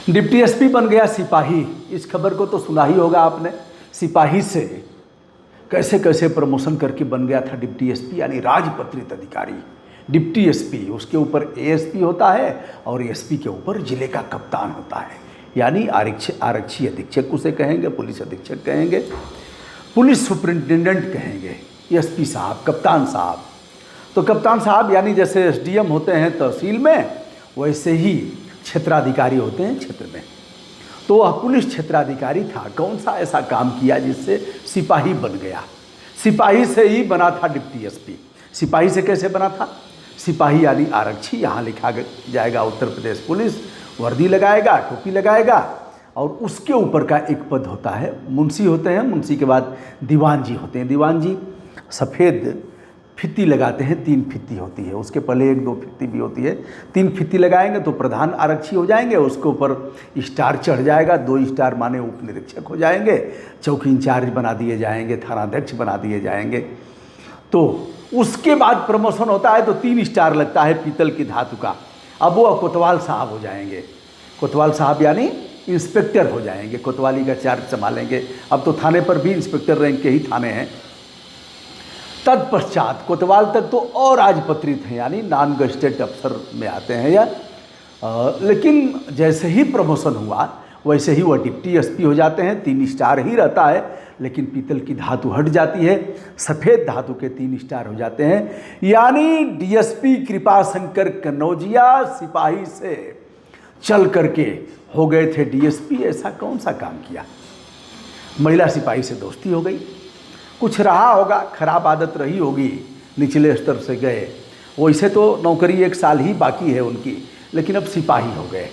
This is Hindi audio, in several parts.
डिप्टी एसपी बन गया सिपाही। इस खबर को तो सुना ही होगा आपने। सिपाही से कैसे कैसे प्रमोशन करके बन गया था डिप्टी एसपी, यानी राजपत्रित अधिकारी। डिप्टी एसपी, उसके ऊपर एएसपी होता है और एसपी के ऊपर जिले का कप्तान होता है, यानी आरक्षी अधीक्षक उसे कहेंगे, पुलिस अधीक्षक कहेंगे, पुलिस सुपरिंटेंडेंट कहेंगे, एसपी साहब, कप्तान साहब। तो कप्तान साहब यानी जैसे एसडीएम होते हैं तहसील में, वैसे ही क्षेत्राधिकारी होते हैं क्षेत्र में। तो वह पुलिस क्षेत्राधिकारी था। कौन सा ऐसा काम किया जिससे सिपाही बन गया? सिपाही से ही बना था डिप्टी एसपी। सिपाही से कैसे बना था? सिपाही यानी आरक्षी, यहाँ लिखा जाएगा उत्तर प्रदेश पुलिस, वर्दी लगाएगा, टोपी लगाएगा, और उसके ऊपर का एक पद होता है मुंशी होते हैं। मुंशी के बाद दीवान जी होते हैं। दीवान जी सफ़ेद फित्ती लगाते हैं, 3 फित्ती होती है, उसके पहले 1-2 फित्ती भी होती है। 3 फित्ती लगाएंगे तो प्रधान आरक्षी हो जाएंगे, उसके ऊपर स्टार चढ़ जाएगा, 2 स्टार माने उप निरीक्षक हो जाएंगे, चौकी इंचार्ज बना दिए जाएंगे, थानाध्यक्ष बना दिए जाएंगे। तो उसके बाद प्रमोशन होता है तो 3 स्टार लगता है पीतल की धातु का। अब वो कोतवाल साहब हो जाएंगे। कोतवाल साहब यानी इंस्पेक्टर हो जाएंगे, कोतवाली का चार्ज संभालेंगे। अब तो थाने पर भी इंस्पेक्टर रैंक के ही थाने हैं। तत्पश्चात कोतवाल तक तो और राजपत्रित हैं, यानी नॉन गजेटेड अफसर में आते हैं या लेकिन जैसे ही प्रमोशन हुआ वैसे ही वह डिप्टी एसपी हो जाते हैं। 3 स्टार ही रहता है, लेकिन पीतल की धातु हट जाती है, सफ़ेद धातु के 3 स्टार हो जाते हैं। यानी डीएसपी कृपाशंकर कन्नौजिया सिपाही से चल करके हो गए थे डीएसपी। ऐसा कौन सा काम किया? महिला सिपाही से दोस्ती हो गई, कुछ रहा होगा, खराब आदत रही होगी, निचले स्तर से गए। वैसे तो नौकरी 1 साल ही बाकी है उनकी, लेकिन अब सिपाही हो गए,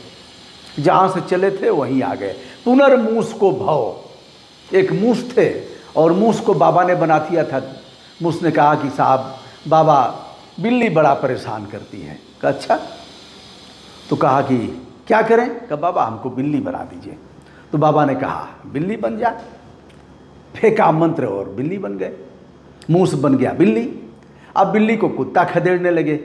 जहाँ से चले थे वहीं आ गए। पुनर्मूस को भव, एक मूस थे और मूस को बाबा ने बना दिया था। मूस ने कहा कि साहब बाबा बिल्ली बड़ा परेशान करती है। कहा अच्छा, तो कहा कि क्या करें? कहा बाबा हमको बिल्ली बना दीजिए। तो बाबा ने कहा बिल्ली बन जा। फेंका मंत्र और बिल्ली बन गए। मूस बन गया बिल्ली। अब बिल्ली को कुत्ता खदेड़ने लगे।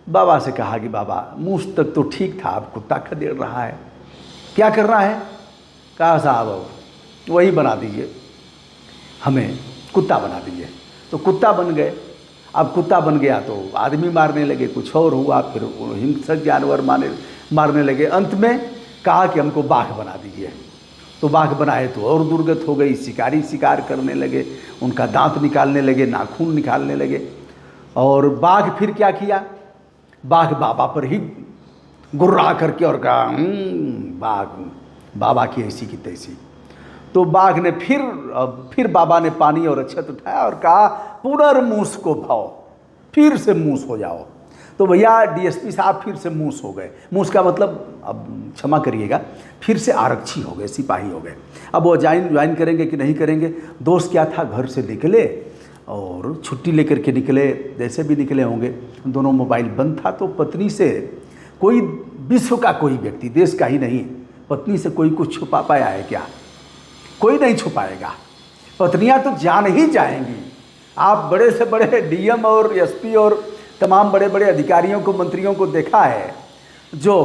बाबा से कहा कि बाबा मूस तक तो ठीक था, अब कुत्ता खदेड़ रहा है, क्या करना है? कहा साहब वही बना दीजिए, हमें कुत्ता बना दीजिए। तो कुत्ता बन गए। अब कुत्ता बन गया तो आदमी मारने लगे, कुछ और हुआ, फिर हिंसक जानवर मारने लगे। अंत में कहा कि हमको बाघ बना दीजिए। तो बाघ बनाए तो और दुर्गत हो गई। शिकारी शिकार करने लगे, उनका दांत निकालने लगे, नाखून निकालने लगे। और बाघ फिर क्या किया? बाघ बाबा पर ही गुर्रा करके और कहा बाघ बाबा की ऐसी की तैसी। तो बाघ ने फिर बाबा ने पानी और अक्षत उठाया और कहा पुनर्मूस को भव, फिर से मूस हो जाओ। तो भैया डीएसपी साहब फिर से मूस हो गए। मूस का मतलब, अब क्षमा करिएगा, फिर से आरक्षी हो गए, सिपाही हो गए। अब वो ज्वाइन करेंगे कि नहीं करेंगे? दोस्त क्या था, घर से निकले और छुट्टी लेकर के निकले, जैसे भी निकले होंगे, दोनों मोबाइल बंद था। तो पत्नी से कोई, विश्व का कोई व्यक्ति, देश का ही नहीं, पत्नी से कोई कुछ छुपा पाया है क्या? कोई नहीं छुपाएगा। पत्नियां तो जान ही जाएंगी। आप बड़े से बड़े डीएम और एसपी और तमाम बड़े बड़े अधिकारियों को, मंत्रियों को देखा है, जो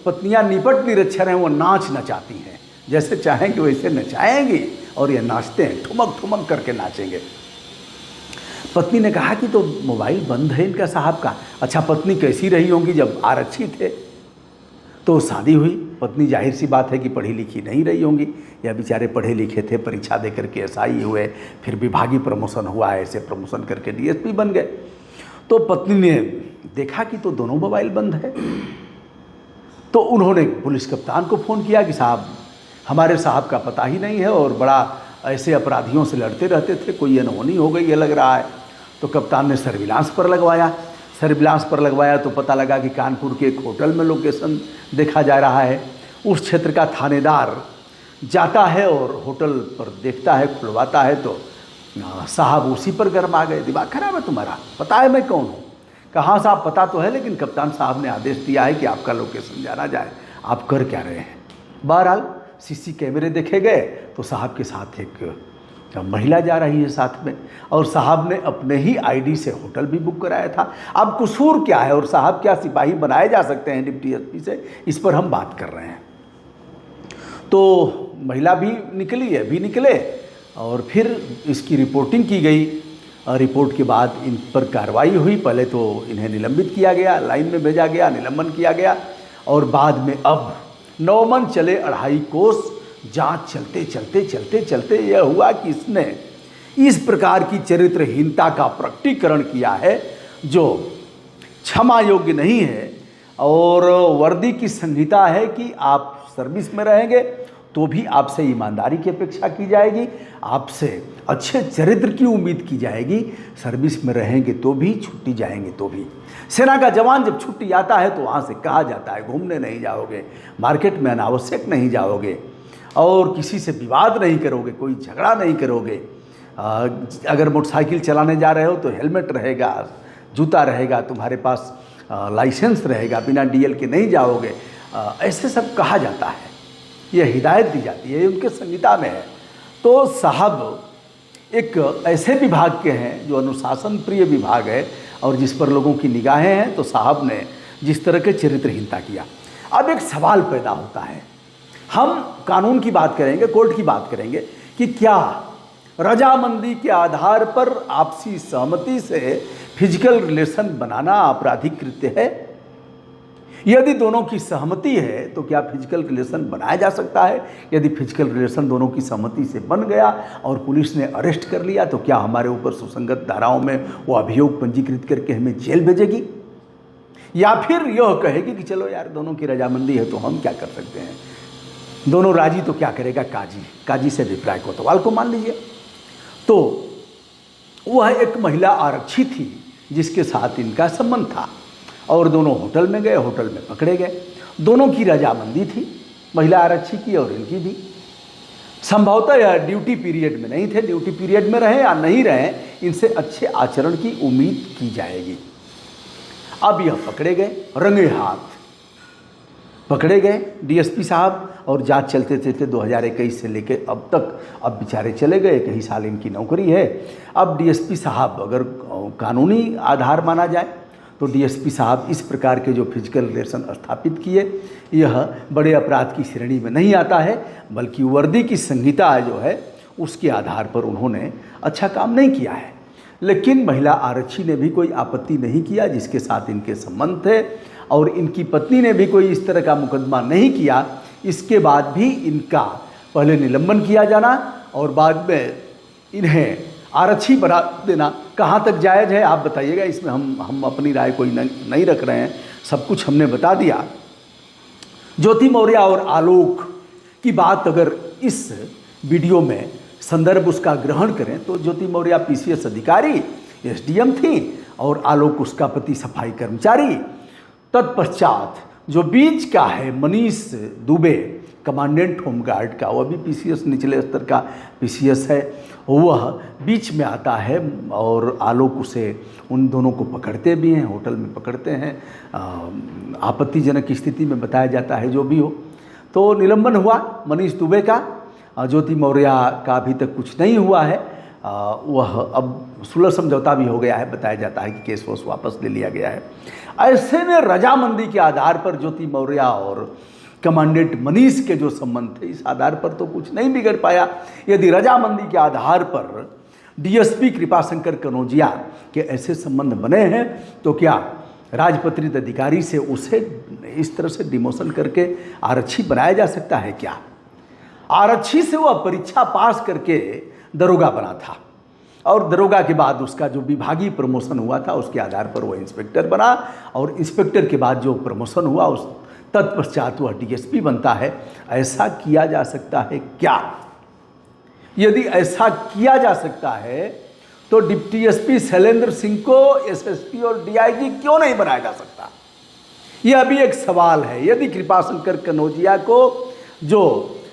पत्नियां निपट निरक्षर हैं, वो नाच नचाती हैं, जैसे चाहेंगे वैसे नचाएंगी, और ये नाचते हैं, ठुमक ठुमक करके नाचेंगे। पत्नी ने कहा कि तो मोबाइल बंद है इनका साहब का। अच्छा, पत्नी कैसी रही होंगी जब आरक्षी थे? तो शादी हुई, पत्नी जाहिर सी बात है कि पढ़ी लिखी नहीं रही होंगी, या बेचारे पढ़े लिखे थे, परीक्षा दे करके एसआई हुए, फिर विभागीय प्रमोशन हुआ, ऐसे प्रमोशन करके डीएसपी बन गए। तो पत्नी ने देखा कि तो दोनों मोबाइल बंद है। तो उन्होंने पुलिस कप्तान को फ़ोन किया कि साहब हमारे साहब का पता ही नहीं है और बड़ा ऐसे अपराधियों से लड़ते रहते थे, कोई अनहोनी हो गई है लग रहा है। तो कप्तान ने सर्विलांस पर लगवाया। सर्विलांस पर लगवाया तो पता लगा कि कानपुर के एक होटल में लोकेशन देखा जा रहा है। उस क्षेत्र का थानेदार जाता है और होटल पर देखता है, खुलवाता है, तो साहब उसी पर गर्म आ गए। दिमाग खराब है तुम्हारा, पता है मैं कौन हूँ? कहाँ साहब पता तो है, लेकिन कप्तान साहब ने आदेश दिया है कि आपका लोकेशन जाना जाए, आप कर क्या रहे हैं? बहरहाल सीसी कैमरे देखे गए तो साहब के साथ एक महिला जा रही है साथ में, और साहब ने अपने ही आईडी से होटल भी बुक कराया था। अब कसूर क्या है और साहब क्या सिपाही बनाए जा सकते हैं डिप्टी एसपी से? इस पर हम बात कर रहे हैं। तो महिला भी निकली है, भी निकले और फिर इसकी रिपोर्टिंग की गई। रिपोर्ट के बाद इन पर कार्रवाई हुई। पहले तो इन्हें निलंबित किया गया, लाइन में भेजा गया, निलंबन किया गया और बाद में अब 9 मन चले 2.5 कोस जांच चलते चलते चलते चलते यह हुआ कि इसने इस प्रकार की चरित्रहीनता का प्रकटीकरण किया है जो क्षमा योग्य नहीं है। और वर्दी की संहिता है कि आप सर्विस में रहेंगे तो भी आपसे ईमानदारी की अपेक्षा की जाएगी, आपसे अच्छे चरित्र की उम्मीद की जाएगी। सर्विस में रहेंगे तो भी, छुट्टी जाएंगे तो भी। सेना का जवान जब छुट्टी आता है तो वहाँ से कहा जाता है घूमने नहीं जाओगे, मार्केट में अनावश्यक नहीं जाओगे और किसी से विवाद नहीं करोगे, कोई झगड़ा नहीं करोगे। अगर मोटरसाइकिल चलाने जा रहे हो तो हेलमेट रहेगा, जूता रहेगा, तुम्हारे पास लाइसेंस रहेगा, बिना डीएल के नहीं जाओगे। ऐसे सब कहा जाता है, यह हिदायत दी जाती है, ये उनके संहिता में है। तो साहब एक ऐसे विभाग के हैं जो अनुशासन प्रिय विभाग है और जिस पर लोगों की निगाहें हैं, तो साहब ने जिस तरह के चरित्रहीनता किया। अब एक सवाल पैदा होता है, हम कानून की बात करेंगे, कोर्ट की बात करेंगे कि क्या रजामंदी के आधार पर आपसी सहमति से फिजिकल रिलेशन बनाना आपराधिक कृत्य है? यदि दोनों की सहमति है तो क्या फिजिकल रिलेशन बनाया जा सकता है? यदि फिजिकल रिलेशन दोनों की सहमति से बन गया और पुलिस ने अरेस्ट कर लिया तो क्या हमारे ऊपर सुसंगत धाराओं में वो अभियोग पंजीकृत करके हमें जेल भेजेगी? या फिर यह कहेगी कि चलो यार दोनों की रजामंदी है तो हम क्या कर सकते हैं, दोनों राजी तो क्या करेगा काजी से अभिप्राय कोतवाल को मान लीजिए। तो वह एक महिला आरक्षी थी जिसके साथ इनका संबंध था और दोनों होटल में गए, होटल में पकड़े गए। दोनों की रजामंदी थी, महिला आरक्षी की और इनकी भी। संभवतः यह ड्यूटी पीरियड में नहीं थे, ड्यूटी पीरियड में रहे या नहीं रहे, इनसे अच्छे आचरण की उम्मीद की जाएगी। अब यह पकड़े गए, रंगे हाथ पकड़े गए डीएसपी साहब और जांच चलते चलते 2021 से लेके अब तक, अब बेचारे चले गए, कई साल इनकी नौकरी है। अब डीएसपी साहब अगर कानूनी आधार माना जाए तो डीएसपी साहब इस प्रकार के जो फिजिकल रिलेशन स्थापित किए यह बड़े अपराध की श्रेणी में नहीं आता है, बल्कि वर्दी की संहिता जो है उसके आधार पर उन्होंने अच्छा काम नहीं किया है। लेकिन महिला आरक्षी ने भी कोई आपत्ति नहीं किया जिसके साथ इनके संबंध थे और इनकी पत्नी ने भी कोई इस तरह का मुकदमा नहीं किया। इसके बाद भी इनका पहले निलंबन किया जाना और बाद में इन्हें आरक्षी बना देना कहाँ तक जायज़ है आप बताइएगा। इसमें हम अपनी राय कोई नहीं रख रहे हैं, सब कुछ हमने बता दिया। ज्योति मौर्य और आलोक की बात अगर इस वीडियो में संदर्भ उसका ग्रहण करें तो ज्योति मौर्य पीसीएस अधिकारी एसडीएम थी और आलोक उसका पति सफाई कर्मचारी। तत्पश्चात जो बीच का है मनीष दुबे कमांडेंट होमगार्ड का, वह भी पीसीएस निचले स्तर का पीसीएस है, वह बीच में आता है और आलोक उसे उन दोनों को पकड़ते भी हैं, होटल में पकड़ते हैं। आपत्तिजनक स्थिति में बताया जाता है जो भी हो। तो निलंबन हुआ मनीष दुबे का, ज्योति मौर्य का अभी तक कुछ नहीं हुआ है। वह अब सुलह समझौता भी हो गया है, बताया जाता है कि केस वापस ले लिया गया है। ऐसे में रजामंदी के आधार पर ज्योति मौर्य और कमांडेंट मनीष के जो संबंध थे इस आधार पर तो कुछ नहीं बिगड़ पाया। यदि रजामंदी के आधार पर डीएसपी कृपाशंकर कनौजिया के ऐसे संबंध बने हैं तो क्या राजपत्रित अधिकारी से उसे इस तरह से डिमोशन करके आरक्षी बनाया जा सकता है? क्या आरक्षी से वह परीक्षा पास करके दरोगा बना था और दरोगा के बाद उसका जो विभागीय प्रमोशन हुआ था उसके आधार पर वह इंस्पेक्टर बना और इंस्पेक्टर के बाद जो प्रमोशन हुआ उस तत्पश्चात वह डीएसपी बनता है। ऐसा किया जा सकता है क्या? यदि ऐसा किया जा सकता है तो डिप्टी एसपी शैलेंद्र सिंह को एसएसपी और डीआईजी क्यों नहीं बनाया जा सकता? यह अभी एक सवाल है। यदि कृपाशंकर कनौजिया को जो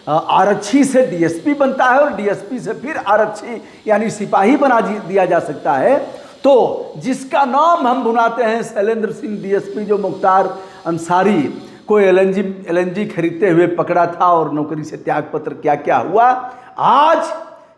आरक्षी से डीएसपी बनता है और डीएसपी से फिर आरक्षी यानी सिपाही बना दिया जा सकता है, तो जिसका नाम हम बुनाते हैं शैलेंद्र सिंह डीएसपी, जो मुख्तार अंसारी को एलएनजी खरीदते हुए पकड़ा था और नौकरी से त्यागपत्र क्या क्या हुआ, आज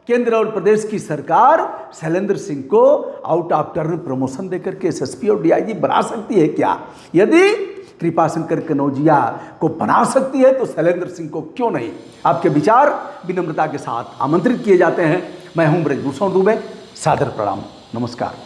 केंद्र और प्रदेश की सरकार शैलेंद्र सिंह को आउट ऑफ टर्न प्रमोशन देकर के एसएसपी और डीआईजी बना सकती है क्या? यदि कृपा शंकर कनौजिया को बना सकती है तो शैलेंद्र सिंह को क्यों नहीं। आपके विचार विनम्रता के साथ आमंत्रित किए जाते हैं। मैं हूं ब्रजभूषण दुबे, सादर प्रणाम, नमस्कार।